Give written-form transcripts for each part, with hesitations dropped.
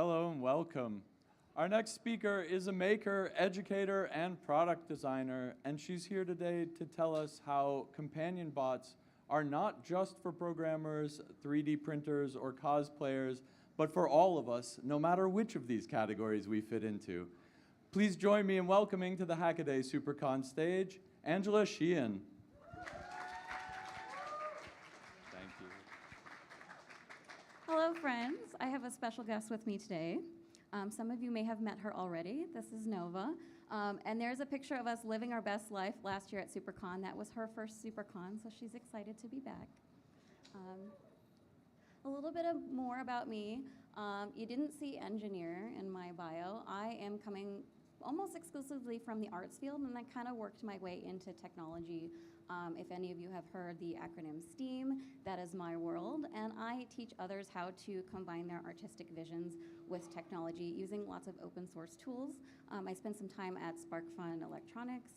Hello and welcome. Our next speaker is a maker, educator, and product designer, and she's here today to tell us how companion bots are not just for programmers, 3D printers, or cosplayers, but for all of us, no matter which of these categories we fit into. Please join me in welcoming to the Hackaday SuperCon stage, Angela Sheehan. Thank you. Hello, friends. I have a special guest with me today. Some of you may have met her already. This is Nova. And there's a picture of us living our best life last year at SuperCon. That was her first SuperCon, so she's excited to be back. A little bit more about me. You didn't see engineer in my bio. I am coming almost exclusively from the arts field, and I kind of worked my way into technology. If any of you have heard the acronym STEAM, that is my world, and I teach others how to combine their artistic visions with technology using lots of open source tools. I spent some time at SparkFun Electronics,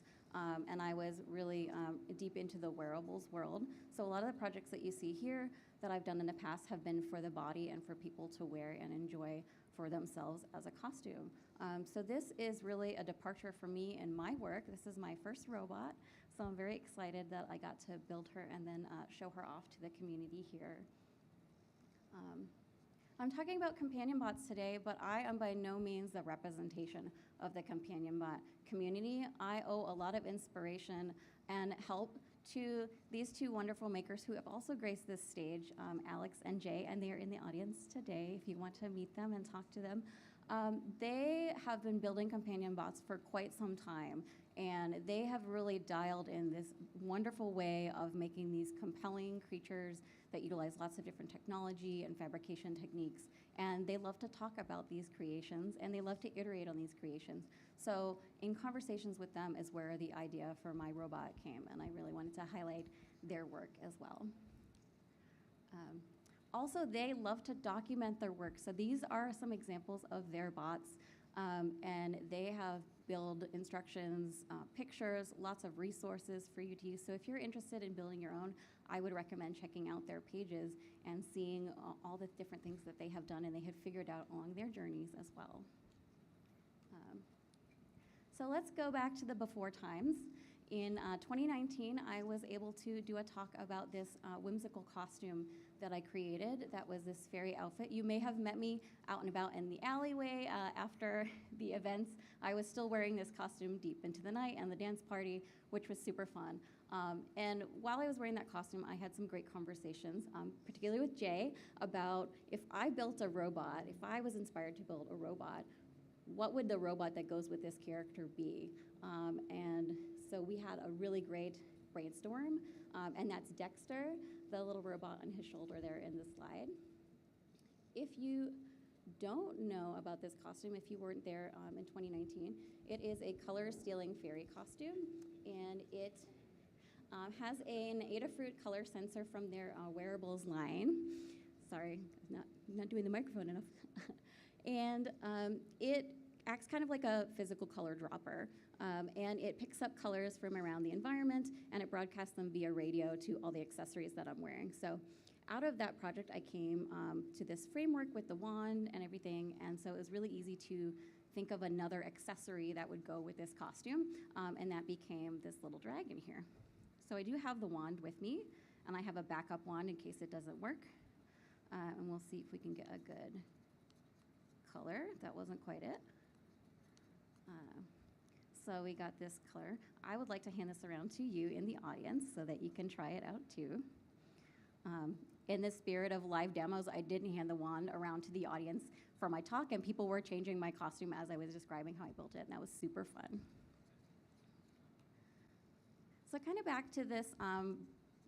and I was really deep into the wearables world. So a lot of the projects that you see here that I've done in the past have been for the body and for people to wear and enjoy for themselves as a costume. So this is really a departure for me in my work. This is my first robot, so I'm very excited that I got to build her and then show her off to the community here. I'm talking about companion bots today, but I am by no means the representation of the companion bot community. I owe a lot of inspiration and help to these two wonderful makers who have also graced this stage, Alex and Jay, and they are in the audience today if you want to meet them and talk to them. They have been building companion bots for quite some time, and they have really dialed in this wonderful way of making these compelling creatures that utilize lots of different technology and fabrication techniques. And they love to talk about these creations, and they love to iterate on these creations. So in conversations with them is where the idea for my robot came, and I really wanted to highlight their work as well. Also, they love to document their work. So these are some examples of their bots, and they have build instructions, pictures, lots of resources for you to use. So if you're interested in building your own, I would recommend checking out their pages and seeing all the different things that they have done and they have figured out along their journeys as well. So let's go back to the before times. In 2019, I was able to do a talk about this whimsical costume that I created. That was this fairy outfit. You may have met me out and about in the alleyway after the events. I was still wearing this costume deep into the night and the dance party, which was super fun. And while I was wearing that costume, I had some great conversations, particularly with Jay, about if I built a robot, if I was inspired to build a robot, what would the robot that goes with this character be? And so we had a really great brainstorm, and that's Dexter, the little robot on his shoulder there in the slide. If you don't know about this costume, if you weren't there in 2019, it is a color-stealing fairy costume, and it has an Adafruit color sensor from their wearables line. Sorry, not doing the microphone enough. And it acts kind of like a physical color dropper. And it picks up colors from around the environment, and it broadcasts them via radio to all the accessories that I'm wearing. So out of that project, I came to this framework with the wand and everything, and so it was really easy to think of another accessory that would go with this costume, and that became this little dragon here. So I do have the wand with me, and I have a backup wand in case it doesn't work. And we'll see if we can get a good color. That wasn't quite it. So we got this color. I would like to hand this around to you in the audience so that you can try it out too. In the spirit of live demos, I didn't hand the wand around to the audience for my talk, and people were changing my costume as I was describing how I built it, and that was super fun. So kind of back to this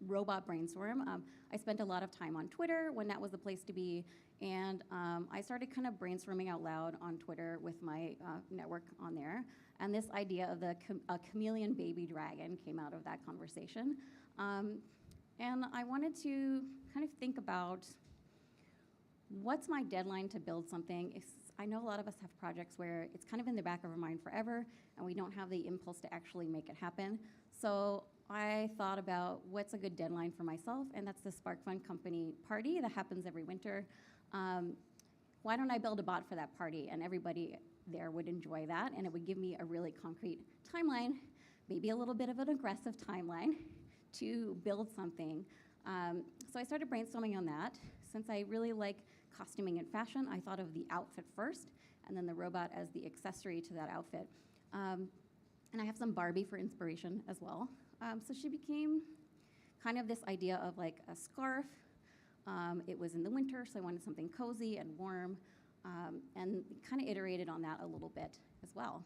robot brainstorm. I spent a lot of time on Twitter when that was the place to be, and I started kind of brainstorming out loud on Twitter with my network on there, and this idea of a chameleon baby dragon came out of that conversation. And I wanted to kind of think about what's my deadline to build something. I know a lot of us have projects where it's kind of in the back of our mind forever, and we don't have the impulse to actually make it happen. So I thought about what's a good deadline for myself, and that's the SparkFun company party that happens every winter. why don't I build a bot for that party? And everybody there would enjoy that, and it would give me a really concrete timeline, maybe a little bit of an aggressive timeline to build something. So I started brainstorming on that. Since I really like costuming and fashion, I thought of the outfit first, and then the robot as the accessory to that outfit. And I have some Barbie for inspiration as well. So she became kind of this idea of like a scarf. It was in the winter, so I wanted something cozy and warm, and kind of iterated on that a little bit as well.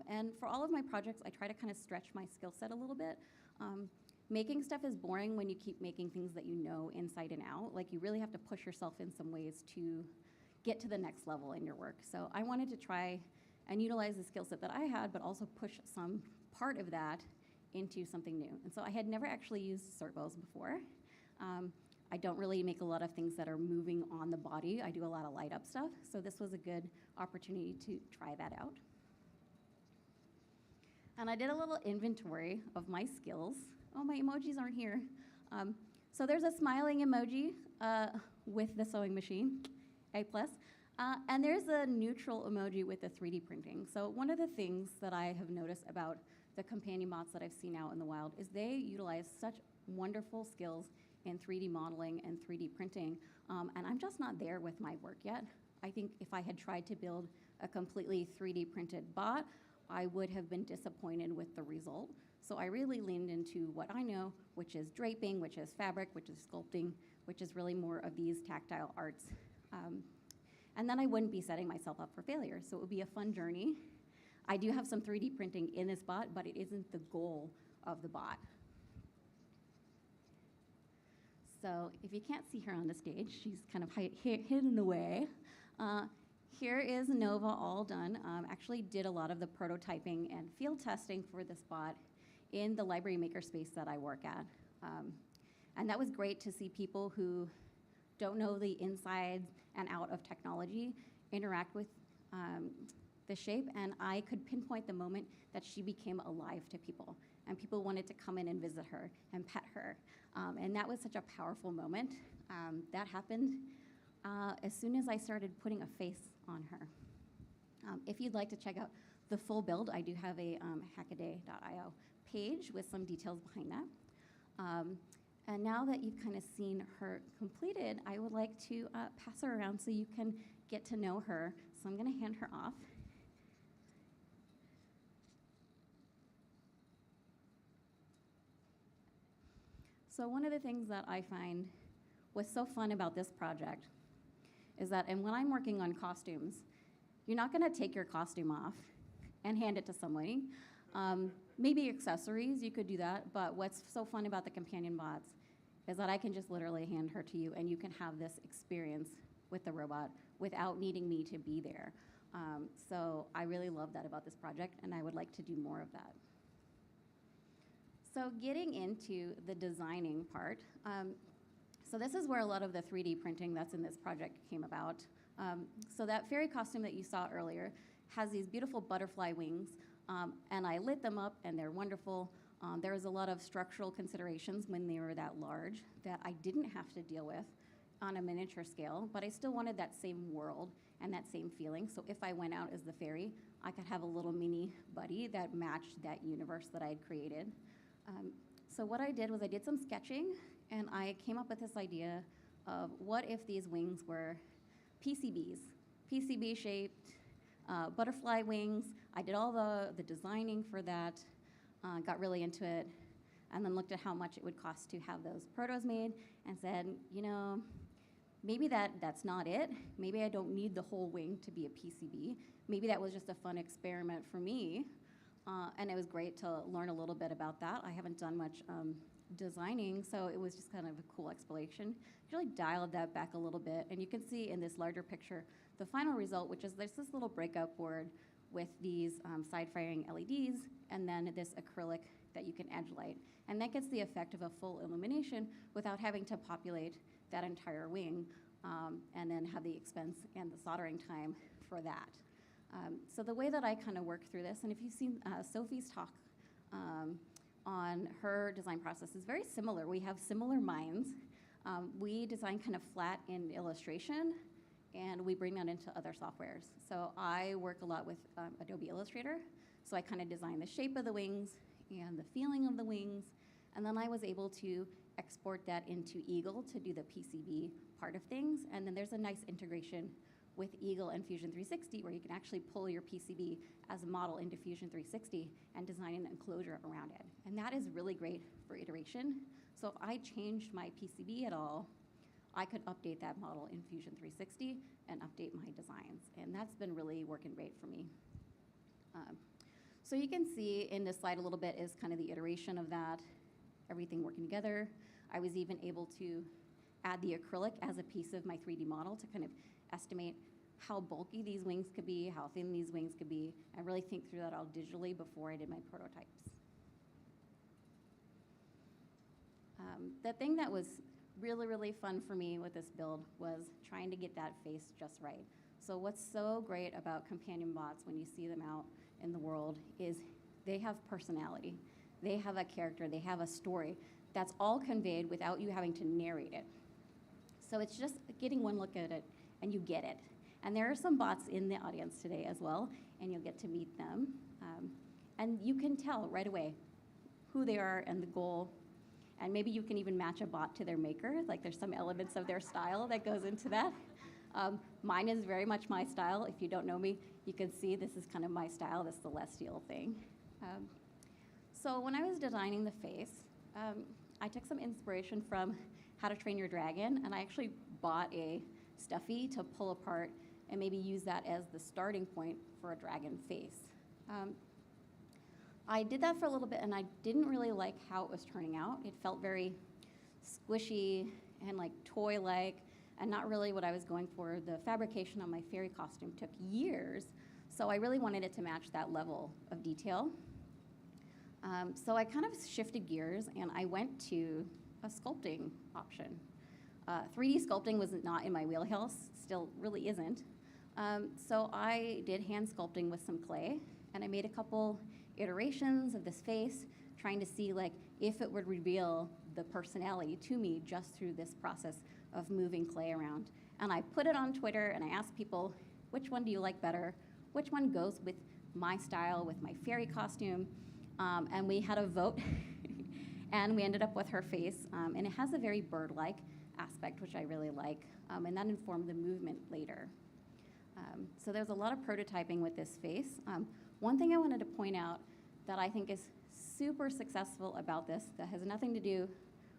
And for all of my projects, I try to kind of stretch my skill set a little bit. Making stuff is boring when you keep making things that you know inside and out. Like, you really have to push yourself in some ways to get to the next level in your work. So I wanted to try and utilize the skill set that I had, but also push some part of that into something new. And so I had never actually used servos before. I don't really make a lot of things that are moving on the body. I do a lot of light up stuff, so this was a good opportunity to try that out. And I did a little inventory of my skills. Oh, my emojis aren't here. So there's a smiling emoji with the sewing machine, A+. And there's a neutral emoji with the 3D printing. So one of the things that I have noticed about the companion bots that I've seen out in the wild is they utilize such wonderful skills in 3D modeling and 3D printing, and I'm just not there with my work yet. I think if I had tried to build a completely 3D printed bot, I would have been disappointed with the result. So I really leaned into what I know, which is draping, which is fabric, which is sculpting, which is really more of these tactile arts. And then I wouldn't be setting myself up for failure, so it would be a fun journey. I do have some 3D printing in this bot, but it isn't the goal of the bot. So if you can't see her on the stage, she's kind of hidden away. Here is Nova all done. Actually did a lot of the prototyping and field testing for this bot in the library makerspace that I work at. And that was great to see people who don't know the inside and out of technology interact with the shape, and I could pinpoint the moment that she became alive to people, and people wanted to come in and visit her and pet her. And that was such a powerful moment. That happened as soon as I started putting a face on her. If you'd like to check out the full build, I do have a hackaday.io page with some details behind that. And now that you've kind of seen her completed, I would like to pass her around so you can get to know her. So I'm going to hand her off. So one of the things that I find was so fun about this project is that, and when I'm working on costumes, you're not going to take your costume off and hand it to somebody. Maybe accessories, you could do that, but what's so fun about the companion bots is that I can just literally hand her to you and you can have this experience with the robot without needing me to be there. So I really love that about this project, and I would like to do more of that. So getting into the designing part, so this is where a lot of the 3D printing that's in this project came about. So that fairy costume that you saw earlier has these beautiful butterfly wings, and I lit them up, and they're wonderful. There was a lot of structural considerations when they were that large that I didn't have to deal with on a miniature scale, but I still wanted that same world and that same feeling. So if I went out as the fairy, I could have a little mini buddy that matched that universe that I had created. So what I did was I did some sketching, and I came up with this idea of what if these wings were PCBs, PCB-shaped butterfly wings. I did all the designing for that, got really into it, and then looked at how much it would cost to have those protos made and said, you know, maybe that's not it. Maybe I don't need the whole wing to be a PCB. Maybe that was just a fun experiment for me. And it was great to learn a little bit about that. I haven't done much designing, so it was just kind of a cool exploration. Really dialed that back a little bit, and you can see in this larger picture the final result, which is there's this little breakout board with these side-firing LEDs, and then this acrylic that you can edge light. And that gets the effect of a full illumination without having to populate that entire wing, and then have the expense and the soldering time for that. So the way that I kind of work through this, and if you've seen Sophie's talk on her design process, is very similar. We have similar minds. We design kind of flat in illustration, and we bring that into other softwares. So I work a lot with Adobe Illustrator, so I kind of design the shape of the wings and the feeling of the wings, and then I was able to export that into Eagle to do the PCB part of things, and then there's a nice integration with Eagle and Fusion 360 where you can actually pull your PCB as a model into Fusion 360 and design an enclosure around it. And that is really great for iteration. So if I changed my PCB at all, I could update that model in Fusion 360 and update my designs. And that's been really working great for me. So you can see in this slide a little bit is kind of the iteration of that, everything working together. I was even able to add the acrylic as a piece of my 3D model to kind of estimate how bulky these wings could be, how thin these wings could be, and really think through that all digitally before I did my prototypes. The thing that was really, really fun for me with this build was trying to get that face just right. So what's so great about companion bots when you see them out in the world is they have personality. They have a character, they have a story that's all conveyed without you having to narrate it. So it's just getting one look at it and you get it. And there are some bots in the audience today as well, and you'll get to meet them. And you can tell right away who they are and the goal. And maybe you can even match a bot to their maker. Like there's some elements of their style that goes into that. Mine is very much my style. If you don't know me, you can see this is kind of my style, this celestial thing. So when I was designing the face, I took some inspiration from How to Train Your Dragon, and I actually bought a stuffy to pull apart and maybe use that as the starting point for a dragon face. I did that for a little bit, and I didn't really like how it was turning out. It felt very squishy and like toy-like, and not really what I was going for. The fabrication on my fairy costume took years, so I really wanted it to match that level of detail. So I kind of shifted gears, and I went to a sculpting option. 3D sculpting was not in my wheelhouse, still really isn't. So I did hand sculpting with some clay, and I made a couple iterations of this face, trying to see like if it would reveal the personality to me just through this process of moving clay around. And I put it on Twitter, and I asked people, which one do you like better? Which one goes with my style, with my fairy costume? And we had a vote, and we ended up with her face. And it has a very bird-like aspect, which I really like, and that informed the movement later. So there's a lot of prototyping with this face. One thing I wanted to point out that I think is super successful about this, that has nothing to do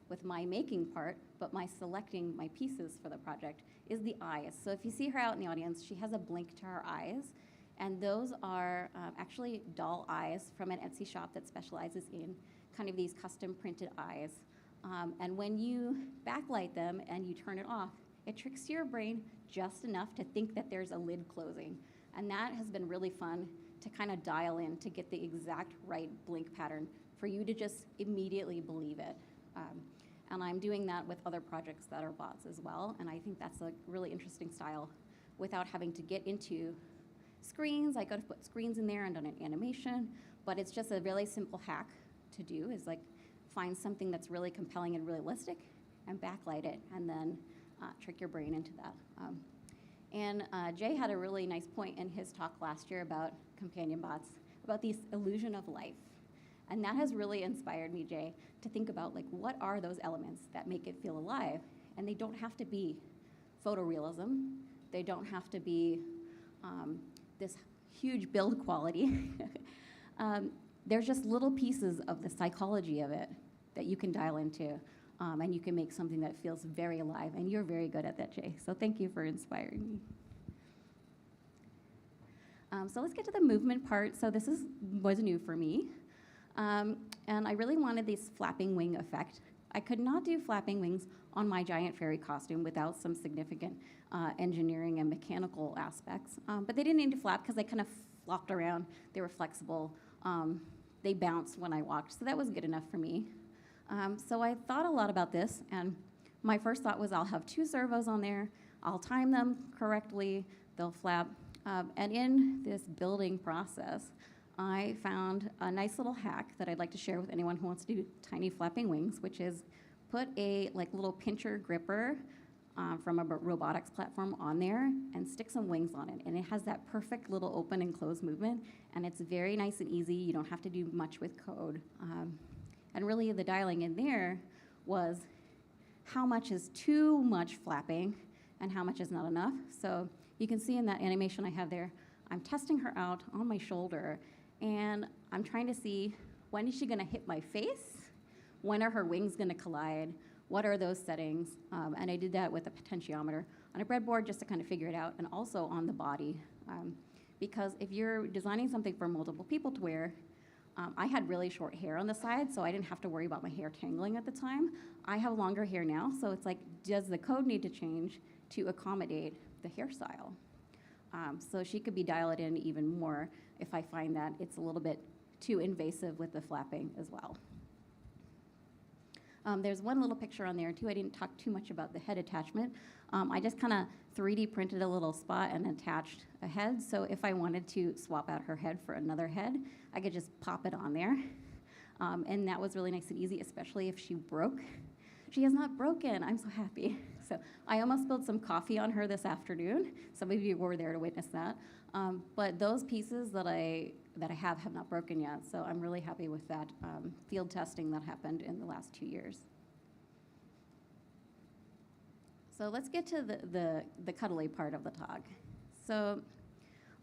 with my making part, but my selecting my pieces for the project, is the eyes. So if you see her out in the audience, she has a blink to her eyes, and those are actually doll eyes from an Etsy shop that specializes in kind of these custom printed eyes. And when you backlight them and you turn it off, it tricks your brain just enough to think that there's a lid closing. And that has been really fun to kind of dial in to get the exact right blink pattern for you to just immediately believe it. And I'm doing that with other projects that are bots as well, and I think that's a really interesting style without having to get into screens. I could have put screens in there and done an animation, but it's just a really simple hack to do, is like find something that's really compelling and realistic and backlight it, and then trick your brain into that. And Jay had a really nice point in his talk last year about companion bots, about this illusion of life. And that has really inspired me, Jay, to think about like what are those elements that make it feel alive? And they don't have to be photorealism. They don't have to be this huge build quality. There's just little pieces of the psychology of it that you can dial into, and you can make something that feels very alive, and you're very good at that, Jay. So thank you for inspiring me. So let's get to the movement part. So this was new for me. And I really wanted this flapping wing effect. I could not do flapping wings on my giant fairy costume without some significant engineering and mechanical aspects. But they didn't need to flap because they kind of flopped around. They were flexible. They bounced when I walked, so that was good enough for me. So I thought a lot about this, and my first thought was I'll have 2 servos on there. I'll time them correctly. They'll flap. And in this building process, I found a nice little hack that I'd like to share with anyone who wants to do tiny flapping wings, which is put a little pincher gripper from a robotics platform on there and stick some wings on it. And it has that perfect little open and close movement, and it's very nice and easy. You don't have to do much with code. And really the dialing in there was how much is too much flapping and how much is not enough. So you can see in that animation I have there, I'm testing her out on my shoulder, and I'm trying to see, when is she gonna hit my face? When are her wings gonna collide? What are those settings? And I did that with a potentiometer on a breadboard just to kind of figure it out, and also on the body. Because if you're designing something for multiple people to wear, I had really short hair on the side, so I didn't have to worry about my hair tangling at the time. I have longer hair now, so it's like, does the code need to change to accommodate the hairstyle? So she could be dialed in even more if I find that it's a little bit too invasive with the flapping as well. There's one little picture on there too. I didn't talk too much about the head attachment. I just kind of 3D printed a little spot and attached a head. So if I wanted to swap out her head for another head, I could just pop it on there. And that was really nice and easy, especially if she broke. She has not broken. I'm so happy. So I almost spilled some coffee on her this afternoon. Some of you were there to witness that. But those pieces that I have not broken yet, so I'm really happy with that field testing that happened in the last 2 years. So let's get to the cuddly part of the talk. So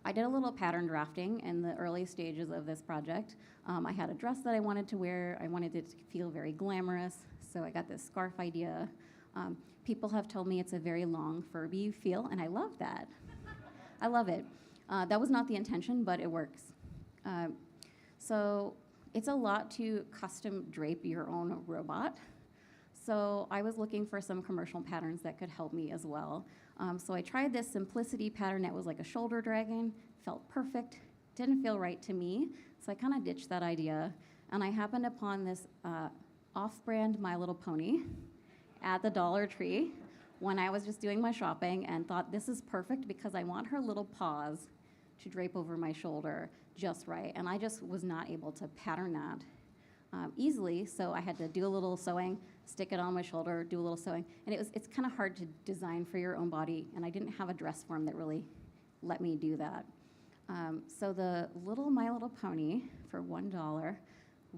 I did a little pattern drafting in the early stages of this project. I had a dress that I wanted to wear. I wanted it to feel very glamorous, so I got this scarf idea. People have told me it's a very long, Furby feel, and I love that. I love it. That was not the intention, but it works. So it's a lot to custom drape your own robot. So I was looking for some commercial patterns that could help me as well. So I tried this simplicity pattern that was like a shoulder dragon, felt perfect, didn't feel right to me. So I kind of ditched that idea. And I happened upon this off-brand My Little Pony at the Dollar Tree when I was just doing my shopping and thought, this is perfect because I want her little paws to drape over my shoulder just right. And I just was not able to pattern that easily, so I had to do a little sewing, stick it on my shoulder, do a little sewing. And it's kind of hard to design for your own body, and I didn't have a dress form that really let me do that. So the little My Little Pony for $1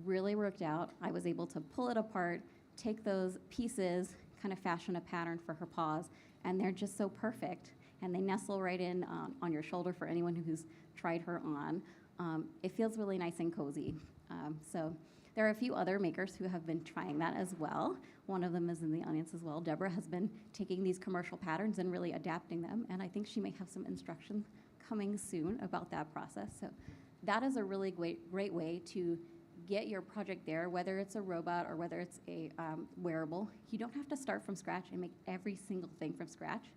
really worked out. I was able to pull it apart, take those pieces, kind of fashion a pattern for her paws, and they're just so perfect. And they nestle right in on your shoulder for anyone who's tried her on. It feels really nice and cozy. So there are a few other makers who have been trying that as well. One of them is in the audience as well. Deborah has been taking these commercial patterns and really adapting them, and I think she may have some instructions coming soon about that process. So that is a really great way to get your project there, whether it's a robot or whether it's a wearable. You don't have to start from scratch and make every single thing from scratch,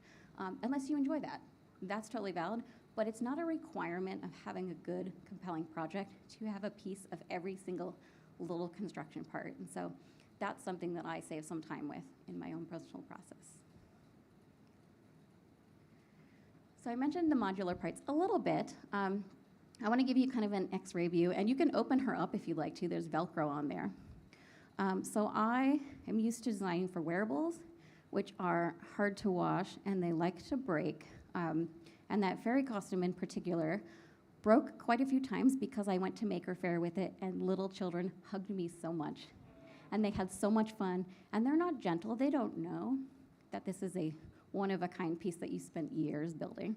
unless you enjoy that. That's totally valid, but it's not a requirement of having a good, compelling project to have a piece of every single little construction part. And so that's something that I save some time with in my own personal process. So I mentioned the modular parts a little bit. I want to give you kind of an X-ray view, and you can open her up if you'd like to. There's Velcro on there. So I am used to designing for wearables, which are hard to wash, and they like to break. And that fairy costume in particular broke quite a few times because I went to Maker Faire with it, and little children hugged me so much. And they had so much fun, and they're not gentle. They don't know that this is a one-of-a-kind piece that you spent years building.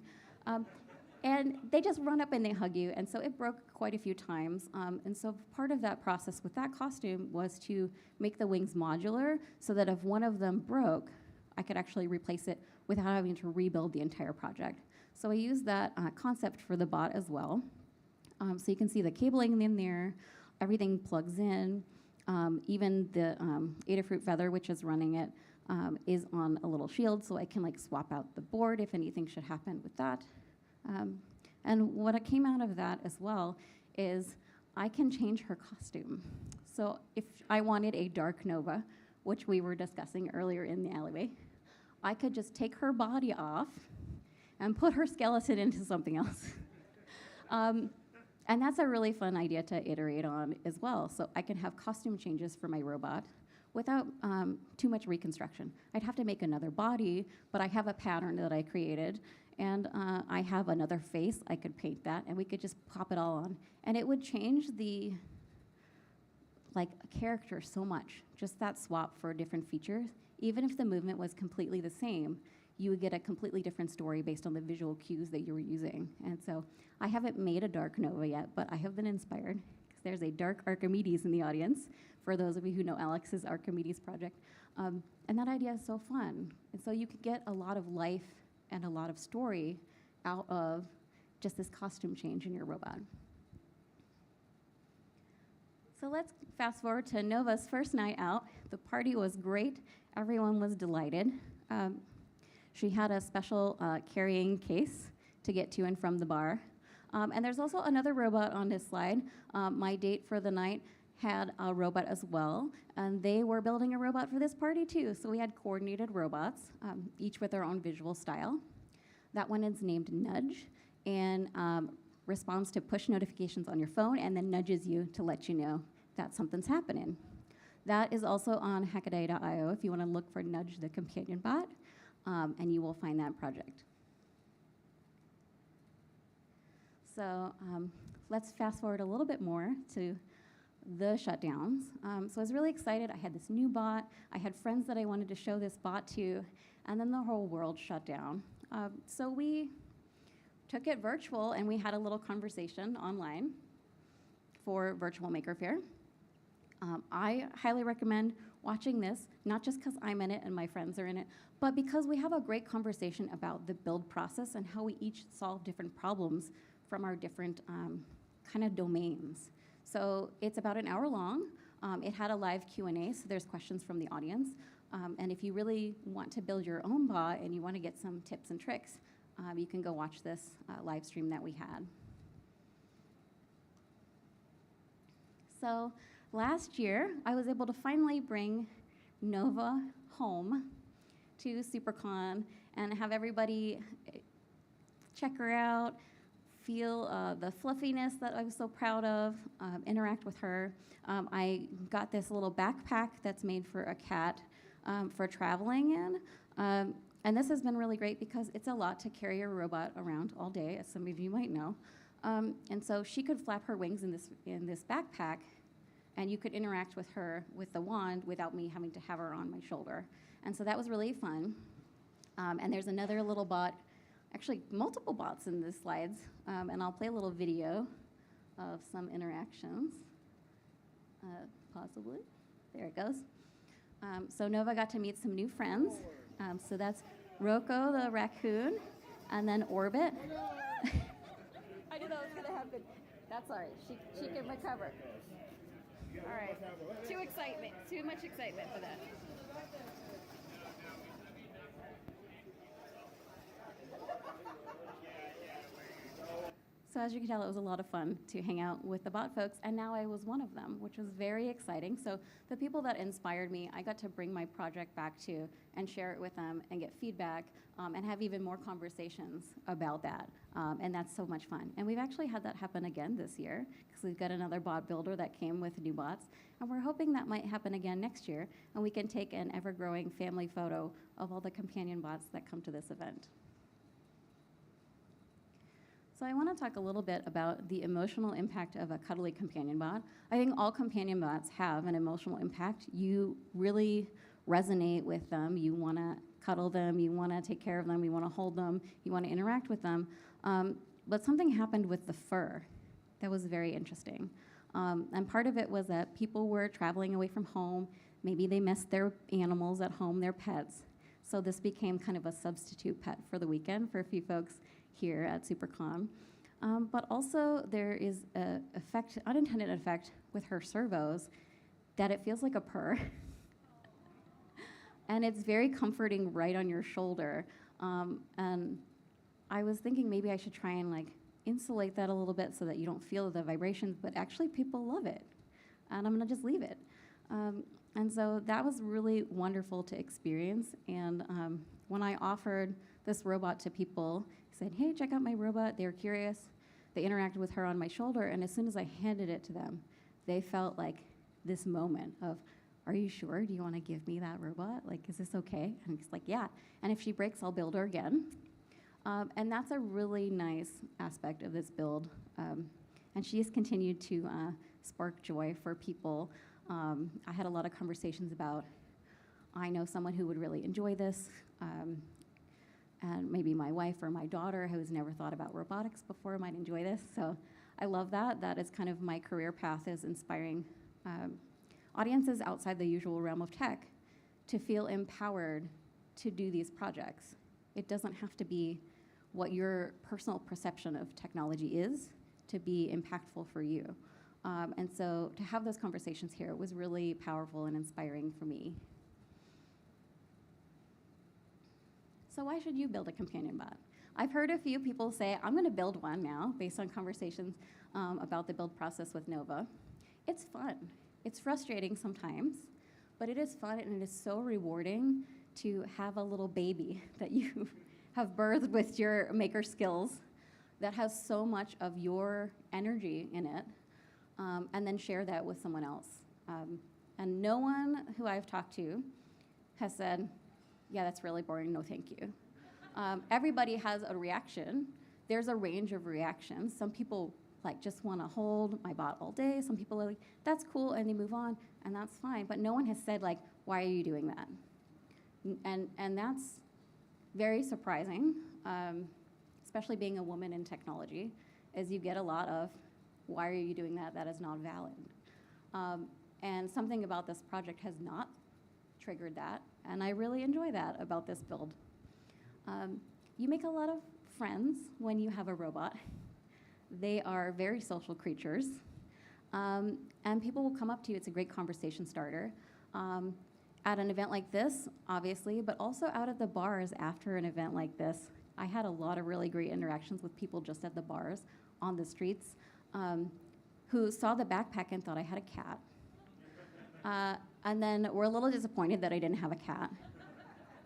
And they just run up and they hug you, and so it broke quite a few times. And so part of that process with that costume was to make the wings modular so that if one of them broke, I could actually replace it without having to rebuild the entire project. So I used that concept for the bot as well. So you can see the cabling in there, everything plugs in. Even the Adafruit feather, which is running it, is on a little shield, so I can like swap out the board if anything should happen with that. And what came out of that as well is I can change her costume. So if I wanted a dark Nova, which we were discussing earlier in the alleyway, I could just take her body off and put her skeleton into something else. And that's a really fun idea to iterate on as well. So I can have costume changes for my robot without too much reconstruction. I'd have to make another body, but I have a pattern that I created, and I have another face. I could paint that, and we could just pop it all on. And it would change the character so much, just that swap for different features. Even if the movement was completely the same, you would get a completely different story based on the visual cues that you were using. And so I haven't made a dark Nova yet, but I have been inspired, because there's a dark Archimedes in the audience, for those of you who know Alex's Archimedes project. And that idea is so fun. And so you could get a lot of life and a lot of story out of just this costume change in your robot. So let's fast forward to Nova's first night out. The party was great. Everyone was delighted. She had a special carrying case to get to and from the bar. And there's also another robot on this slide. My date for the night had a robot as well, and they were building a robot for this party too. So we had coordinated robots, each with their own visual style. That one is named Nudge, and responds to push notifications on your phone and then nudges you to let you know that something's happening. That is also on hackaday.io if you want to look for Nudge the companion bot, and you will find that project. So let's fast forward a little bit more to the shutdowns. So I was really excited. I had this new bot. I had friends that I wanted to show this bot to, and then the whole world shut down. So we took it virtual, and we had a little conversation online for Virtual Maker Fair. I highly recommend watching this, not just because I'm in it and my friends are in it, but because we have a great conversation about the build process and how we each solve different problems from our different kind of domains. So it's about an hour long. It had a live Q&A, so there's questions from the audience. And if you really want to build your own bot and you want to get some tips and tricks, you can go watch this live stream that we had. So last year, I was able to finally bring Nova home to SuperCon and have everybody check her out, feel the fluffiness that I was so proud of, interact with her. I got this little backpack that's made for a cat for traveling in. And this has been really great because it's a lot to carry a robot around all day, as some of you might know. And so she could flap her wings in this backpack, and you could interact with her with the wand without me having to have her on my shoulder. And so that was really fun. And there's another little bot, actually multiple bots in the slides, and I'll play a little video of some interactions, possibly. There it goes. So Nova got to meet some new friends. So that's Rocco the raccoon, and then Orbit. I knew that was gonna happen. That's all right, she can recover. All right, too much excitement for that. So as you can tell, it was a lot of fun to hang out with the bot folks, and now I was one of them, which was very exciting. So the people that inspired me, I got to bring my project back to and share it with them and get feedback and have even more conversations about that. And that's so much fun. And we've actually had that happen again this year because we've got another bot builder that came with new bots. And we're hoping that might happen again next year, and we can take an ever-growing family photo of all the companion bots that come to this event. So I want to talk a little bit about the emotional impact of a Cuddly companion bot. I think all companion bots have an emotional impact. You really resonate with them. You want to cuddle them. You want to take care of them. You want to hold them. You want to interact with them. But something happened with the fur that was very interesting. And part of it was that people were traveling away from home. Maybe they missed their animals at home, their pets. So this became kind of a substitute pet for the weekend for a few folks here at SuperCon. But also there is an unintended effect with her servos that it feels like a purr. And it's very comforting right on your shoulder. And I was thinking maybe I should try and insulate that a little bit so that you don't feel the vibrations, but actually people love it. And I'm gonna just leave it. And so that was really wonderful to experience. And when I offered this robot to people, said, hey, check out my robot. They were curious. They interacted with her on my shoulder, and as soon as I handed it to them, they felt like this moment of, are you sure? Do you want to give me that robot? Like, is this okay? And he's like, yeah. And if she breaks, I'll build her again. And that's a really nice aspect of this build. And she has continued to spark joy for people. I had a lot of conversations about, I know someone who would really enjoy this, and maybe my wife or my daughter who's never thought about robotics before might enjoy this. So I love that. That is kind of my career path, is inspiring audiences outside the usual realm of tech to feel empowered to do these projects. It doesn't have to be what your personal perception of technology is to be impactful for you. And so to have those conversations here was really powerful and inspiring for me. So why should you build a companion bot? I've heard a few people say, I'm gonna build one now, based on conversations about the build process with Nova. It's fun. It's frustrating sometimes, but it is fun, and it is so rewarding to have a little baby that you have birthed with your maker skills that has so much of your energy in it, and then share that with someone else. And no one who I've talked to has said, yeah, that's really boring, no thank you. Everybody has a reaction. There's a range of reactions. Some people like just want to hold my bot all day. Some people are like, that's cool, and they move on, and that's fine. But no one has said, like, why are you doing that? And that's very surprising, especially being a woman in technology, is you get a lot of, why are you doing that? That is not valid. And something about this project has not triggered that, and I really enjoy that about this build. You make a lot of friends when you have a robot. They are very social creatures, and people will come up to you. It's a great conversation starter. At an event like this, obviously, but also out at the bars after an event like this, I had a lot of really great interactions with people just at the bars, on the streets, who saw the backpack and thought I had a cat. And then were a little disappointed that I didn't have a cat.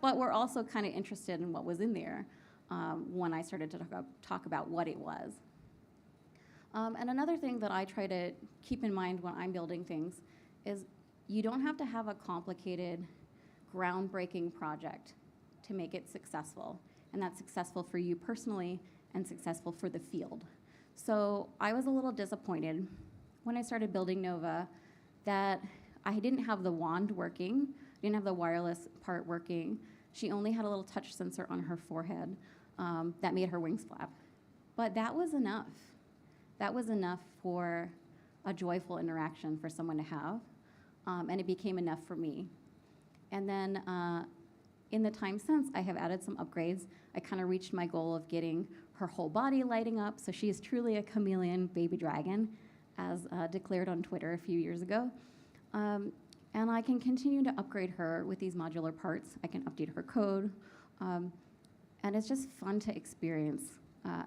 But we're also kind of interested in what was in there when I started to talk about what it was. And another thing that I try to keep in mind when I'm building things is you don't have to have a complicated, groundbreaking project to make it successful. And that's successful for you personally and successful for the field. So I was a little disappointed when I started building Nova that I didn't have the wand working, didn't have the wireless part working. She only had a little touch sensor on her forehead that made her wings flap. But that was enough. That was enough for a joyful interaction for someone to have, and it became enough for me. And then in the time since, I have added some upgrades. I kind of reached my goal of getting her whole body lighting up, so she is truly a chameleon baby dragon, as declared on Twitter a few years ago. And I can continue to upgrade her with these modular parts. I can update her code. And it's just fun to experience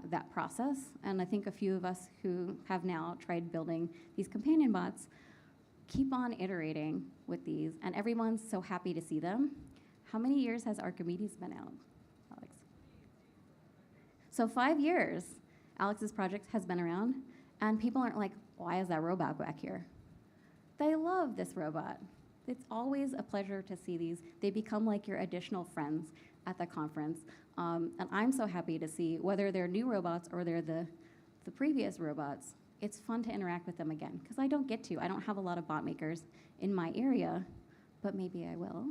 that process. And I think a few of us who have now tried building these companion bots keep on iterating with these. And everyone's so happy to see them. How many years has Archimedes been out, Alex? So 5 years, Alex's project has been around. And people aren't like, why is that robot back here? They love this robot. It's always a pleasure to see these. They become like your additional friends at the conference. And I'm so happy to see, whether they're new robots or they're the previous robots, it's fun to interact with them again, because I don't get to. I don't have a lot of bot makers in my area, but maybe I will.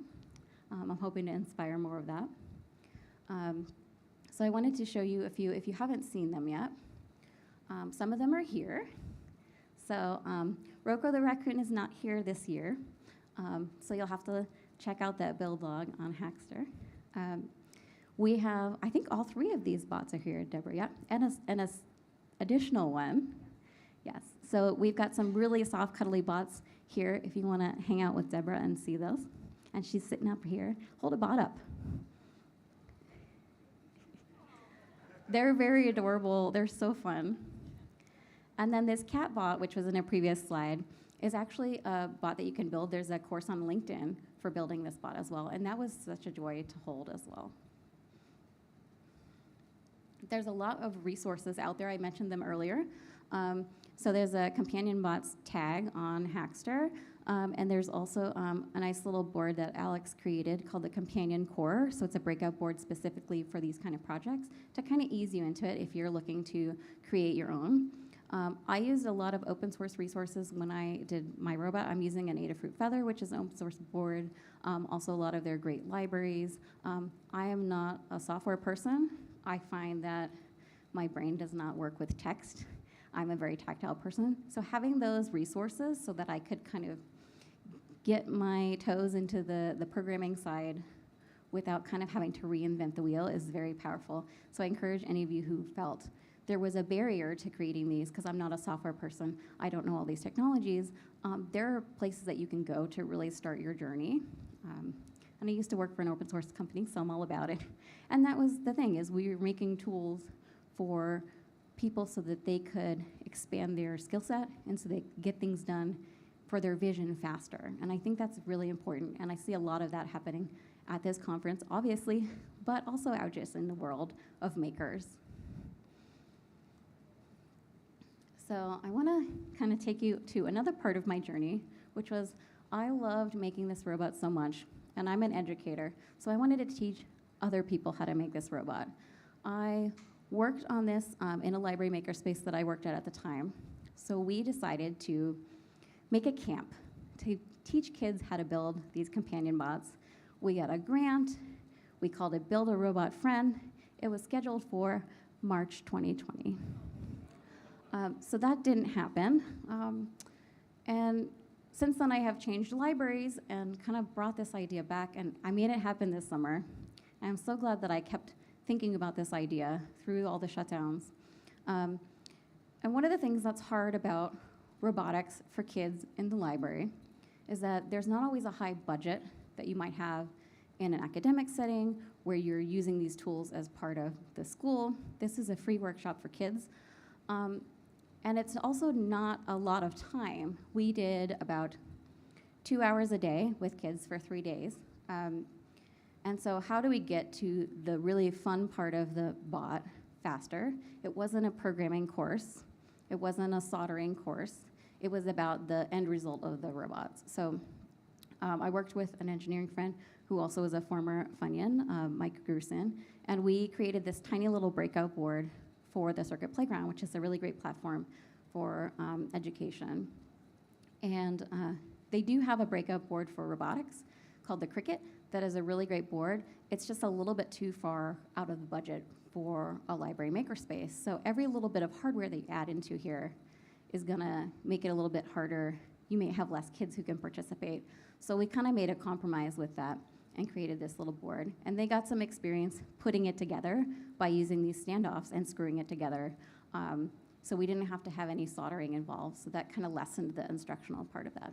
I'm hoping to inspire more of that. So I wanted to show you a few, if you haven't seen them yet. Some of them are here. So Rocco the raccoon is not here this year, so you'll have to check out that build log on Hackster. We have, I think all 3 of these bots are here, Deborah, yeah, and a additional one, yes. So we've got some really soft, cuddly bots here if you want to hang out with Deborah and see those. And she's sitting up here. Hold a bot up. They're very adorable. They're so fun. And then this cat bot, which was in a previous slide, is actually a bot that you can build. There's a course on LinkedIn for building this bot as well, and that was such a joy to hold as well. There's a lot of resources out there. I mentioned them earlier. So there's a companion bots tag on Hackster. And there's also a nice little board that Alex created called the Companion Core. So it's a breakout board specifically for these kind of projects to kind of ease you into it if you're looking to create your own. I used a lot of open source resources when I did my robot. I'm using an Adafruit Feather, which is an open source board. Also a lot of their great libraries. I am not a software person. I find that my brain does not work with text. I'm a very tactile person. So having those resources so that I could kind of get my toes into the programming side without kind of having to reinvent the wheel is very powerful. So I encourage any of you who felt there was a barrier to creating these, because I'm not a software person, I don't know all these technologies, there are places that you can go to really start your journey. And I used to work for an open source company, so I'm all about it. And that was the thing, is we were making tools for people so that they could expand their skill set and so they could get things done for their vision faster. And I think that's really important, and I see a lot of that happening at this conference, obviously, but also out just in the world of makers. So I want to kind of take you to another part of my journey, which was I loved making this robot so much, and I'm an educator, so I wanted to teach other people how to make this robot. I worked on this in a library makerspace that I worked at the time. So we decided to make a camp to teach kids how to build these companion bots. We got a grant. We called it Build a Robot Friend. It was scheduled for March 2020. So that didn't happen. And since then, I have changed libraries and kind of brought this idea back, and I made it happen this summer. And I'm so glad that I kept thinking about this idea through all the shutdowns. And one of the things that's hard about robotics for kids in the library is that there's not always a high budget that you might have in an academic setting where you're using these tools as part of the school. This is a free workshop for kids. And it's also not a lot of time. We did about 2 hours a day with kids for 3 days. And so how do we get to the really fun part of the bot faster? It wasn't a programming course. It wasn't a soldering course. It was about the end result of the robots. So I worked with an engineering friend who also was a former Funyun, Mike Grusin, and we created this tiny little breakout board for the Circuit Playground, which is a really great platform for education. And they do have a breakout board for robotics called the Cricket. That is a really great board. It's just a little bit too far out of the budget for a library makerspace. So every little bit of hardware that you add into here is gonna make it a little bit harder. You may have less kids who can participate. So we kind of made a compromise with that and created this little board. And they got some experience putting it together by using these standoffs and screwing it together. So we didn't have to have any soldering involved. So that kind of lessened the instructional part of that.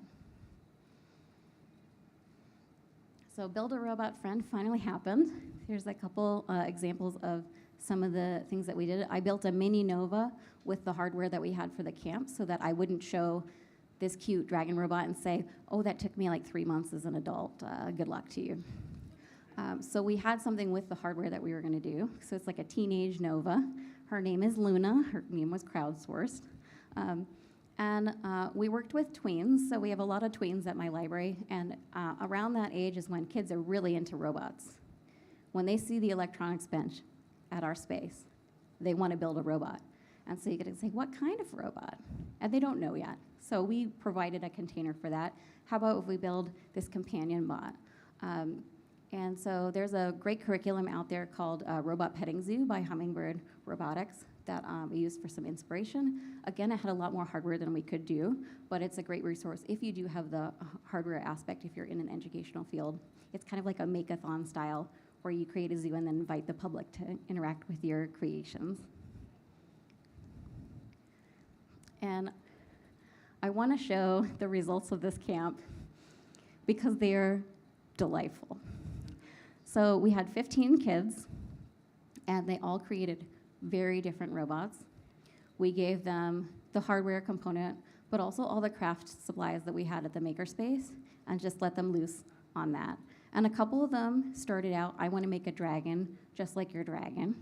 So Build a Robot Friend finally happened. Here's a couple examples of some of the things that we did. I built a mini Nova with the hardware that we had for the camp so that I wouldn't show this cute dragon robot and say, oh, that took me like 3 months as an adult. Good luck to you. So we had something with the hardware that we were going to do. So it's like a teenage Nova. Her name is Luna. Her name was crowdsourced. And we worked with tweens. So we have a lot of tweens at my library. And around that age is when kids are really into robots. When they see the electronics bench at our space, they want to build a robot. And so you get to say, what kind of robot? And they don't know yet. So we provided a container for that. How about if we build this companion bot? And so there's a great curriculum out there called Robot Petting Zoo by Hummingbird Robotics that we used for some inspiration. Again, it had a lot more hardware than we could do, but it's a great resource if you do have the hardware aspect, if you're in an educational field. It's kind of like a make-a-thon style where you create a zoo and then invite the public to interact with your creations. And I want to show the results of this camp because they're delightful. So we had 15 kids, and they all created very different robots. We gave them the hardware component, but also all the craft supplies that we had at the makerspace, and just let them loose on that. And a couple of them started out, I want to make a dragon just like your dragon.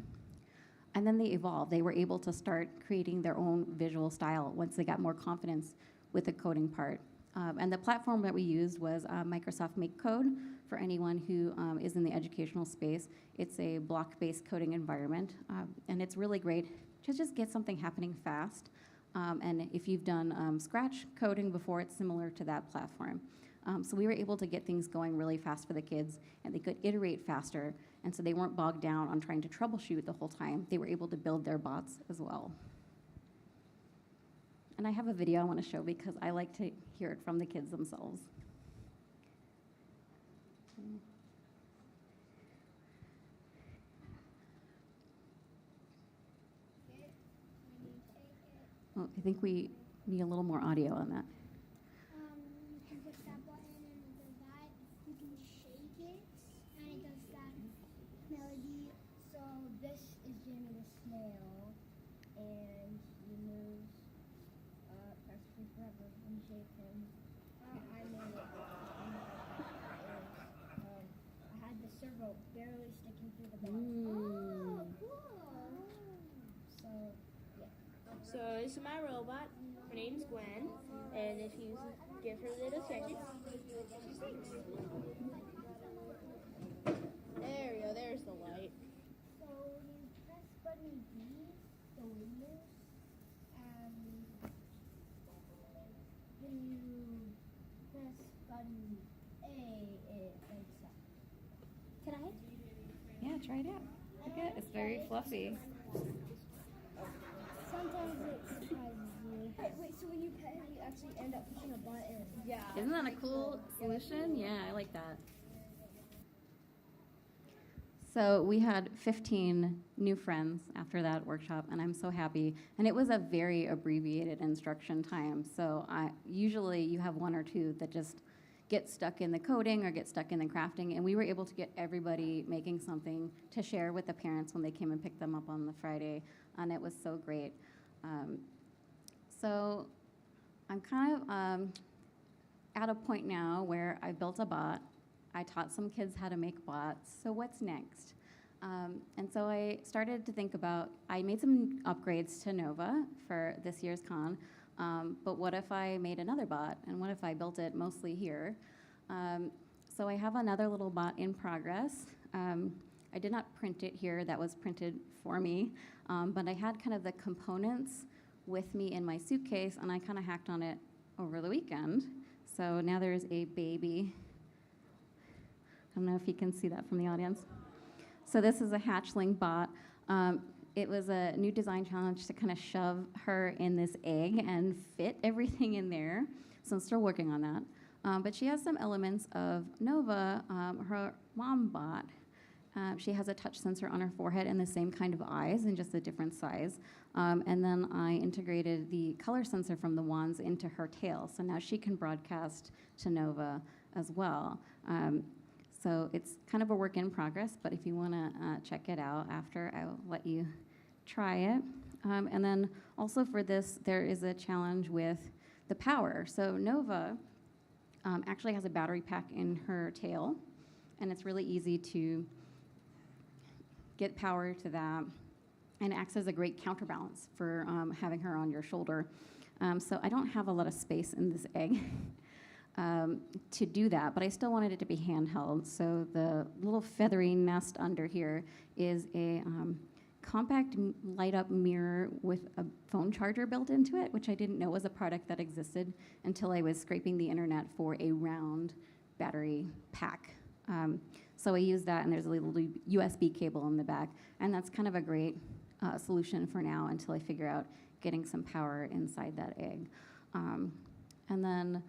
And then they evolved. They were able to start creating their own visual style once they got more confidence with the coding part. And the platform that we used was Microsoft MakeCode for anyone who is in the educational space. It's a block-based coding environment, and it's really great to just get something happening fast. And if you've done Scratch coding before, it's similar to that platform. So we were able to get things going really fast for the kids, and they could iterate faster, and so they weren't bogged down on trying to troubleshoot the whole time. They were able to build their bots as well. And I have a video I want to show because I like to hear it from the kids themselves. Well, I think we need a little more audio on that. You can push that button and it does that. You can shake it and it does that melody. So this is Jimmy the snail, and he moves practically forever when you shake him. I made it. I had the servo barely sticking through the bottom. Oh, cool. So, yeah. So this is my robot. Her name's Gwen, and if you give her a little second, she sings. There we go. There's the light. So you press button B, the wind moves, and when you press button A, it lights up. Can I? Yeah, try it out. Look at it. It's very fluffy. Sometimes it surprises you. Wait, so when you pet it, you actually end up pushing a button. Yeah. Isn't that a cool solution? Yeah, I like that. So we had 15 new friends after that workshop, and I'm so happy. And it was a very abbreviated instruction time. So usually you have one or two that just get stuck in the coding or get stuck in the crafting, and we were able to get everybody making something to share with the parents when they came and picked them up on the Friday, and it was so great. So I'm kind of at a point now where I built a bot. I taught some kids how to make bots. So what's next? And so I started to think about, I made some upgrades to Nova for this year's con, but what if I made another bot? And what if I built it mostly here? So I have another little bot in progress. I did not print it here, that was printed for me, but I had kind of the components with me in my suitcase, and I kind of hacked on it over the weekend. So now there's a baby. I don't know if you can see that from the audience. So this is a hatchling bot. It was a new design challenge to kind of shove her in this egg and fit everything in there. So I'm still working on that. But she has some elements of Nova, her mom bot. She has a touch sensor on her forehead and the same kind of eyes in just a different size. And then I integrated the color sensor from the wands into her tail. So now she can broadcast to Nova as well. So it's kind of a work in progress, but if you want to check it out after, I'll let you try it. And then also for this, there is a challenge with the power. So Nova actually has a battery pack in her tail, and it's really easy to get power to that, and it acts as a great counterbalance for having her on your shoulder. So I don't have a lot of space in this egg to do that, but I still wanted it to be handheld. So the little feathery nest under here is a compact light-up mirror with a phone charger built into it, which I didn't know was a product that existed until I was scraping the internet for a round battery pack. So I used that, and there's a little USB cable in the back, and that's kind of a great solution for now until I figure out getting some power inside that egg. And then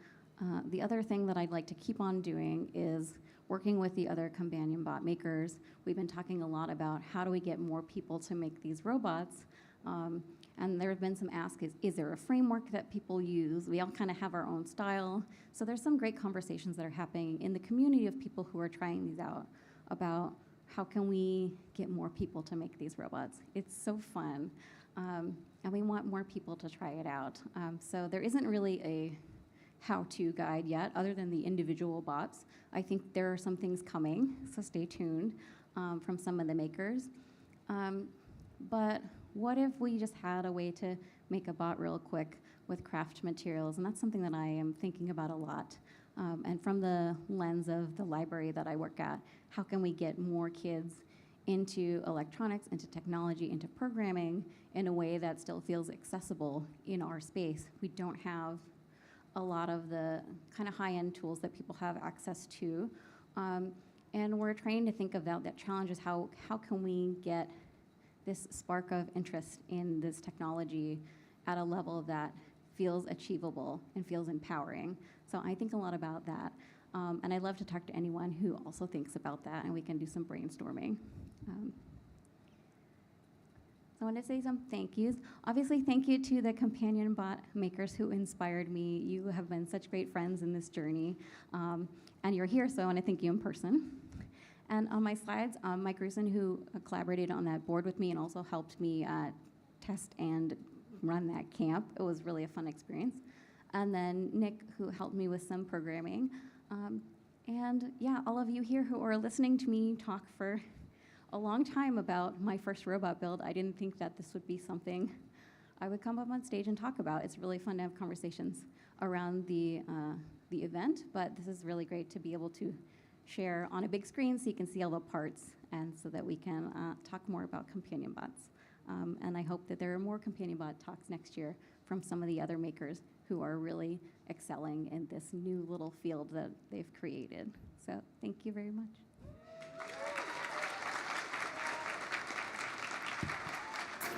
the other thing that I'd like to keep on doing is working with the other companion bot makers. We've been talking a lot about how do we get more people to make these robots. And there have been some asks, is there a framework that people use? We all kind of have our own style. So there's some great conversations that are happening in the community of people who are trying these out about how can we get more people to make these robots. It's so fun. And we want more people to try it out. So there isn't really a how-to guide yet, other than the individual bots. I think there are some things coming, so stay tuned from some of the makers. But what if we just had a way to make a bot real quick with craft materials, and that's something that I am thinking about a lot. And from the lens of the library that I work at, how can we get more kids into electronics, into technology, into programming in a way that still feels accessible in our space? We don't have a lot of the kind of high-end tools that people have access to. And we're trying to think about that challenge is how can we get this spark of interest in this technology at a level that feels achievable and feels empowering. So I think a lot about that. And I'd love to talk to anyone who also thinks about that, and we can do some brainstorming. So I want to say some thank yous. Obviously, thank you to the companion bot makers who inspired me. You have been such great friends in this journey. And you're here, so I want to thank you in person. And on my slides, Mike Grusin, who collaborated on that board with me and also helped me test and run that camp. It was really a fun experience. And then Nick, who helped me with some programming. And yeah, all of you here who are listening to me talk for a long time about my first robot build. I didn't think that this would be something I would come up on stage and talk about. It's really fun to have conversations around the event, but this is really great to be able to share on a big screen so you can see all the parts and so that we can talk more about companion bots. And I hope that there are more companion bot talks next year from some of the other makers who are really excelling in this new little field that they've created. So thank you very much.